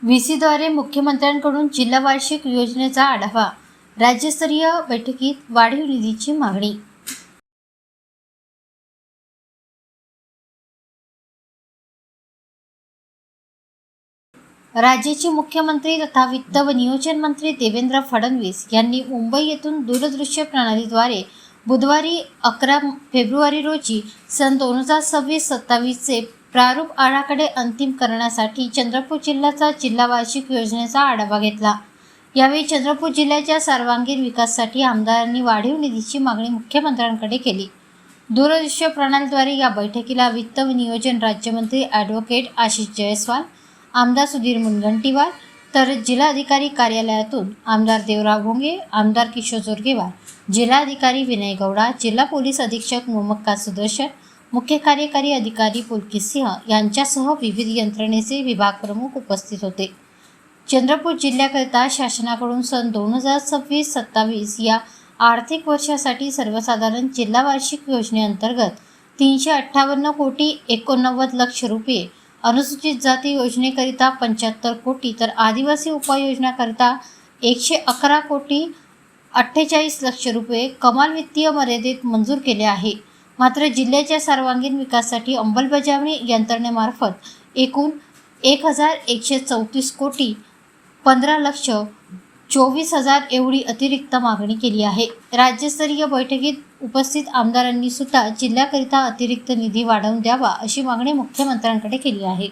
व्हीसीद्वारे मुख्यमंत्र्यांकडून जिल्हा वार्षिक योजनेचा आढावा, राज्यस्तरीय बैठकीत वाढीव निधीची मागणी। राज्याचे मुख्यमंत्री तथा वित्त व नियोजन मंत्री देवेंद्र फडणवीस यांनी मुंबई येथून दूरदृश्य प्रणालीद्वारे बुधवारी 11 फेब्रुवारी रोजी सन 2026-27 चे प्रारूप आराखडे अंतिम करण्यासाठी चंद्रपूर जिल्ह्याचा जिल्हा वार्षिक योजनेचा आढावा घेतला। यावेळी चंद्रपूर जिल्ह्याच्या सर्वांगीण विकासासाठी आमदारांनी वाढीव निधीची मागणी मुख्यमंत्र्यांकडे केली। दूरदृश्य प्रणालीद्वारे या बैठकीला वित्त व नियोजन राज्यमंत्री ॲडव्होकेट आशिष जयस्वाल, आमदार सुधीर मुनगंटीवार, तर जिल्हाधिकारी कार्यालयातून आमदार देवराव भोंगे, आमदार किशोर जोरगेवार, जिल्हाधिकारी विनय गौडा, जिल्हा पोलीस अधीक्षक मोहम्मद सुदर्शन, मुख्य कार्यकारी अधिकारी पुलकित सिंह यांच्यासह विविध यंत्रणेचे विभाग प्रमुख उपस्थित होते। चंद्रपूर जिल्ह्याकरिता शासनाकडून सन 2026-27 या आर्थिक वर्षासाठी सर्वसाधारण जिल्हा वार्षिक योजनेअंतर्गत 358 कोटी 89 लक्ष रुपये, अनुसूचित जाती योजनेकरिता 75 कोटी, तर आदिवासी उपाययोजनाकरिता 111 कोटी 48 लक्ष रुपये कमाल वित्तीय मर्यादेत मंजूर केले आहे। मात्र जिल्ह्याच्या सर्वांगीण विकासासाठी अंमलबजावणी यंत्रणेमार्फत एकूण 1134 कोटी 15 लक्ष 24 हजार एवढी अतिरिक्त मागणी केली आहे। राज्यस्तरीय बैठकीत उपस्थित आमदारांनी सुद्धा जिल्ह्याकरिता अतिरिक्त निधी वाढवून द्यावा अशी मागणी मुख्यमंत्र्यांकडे केली आहे।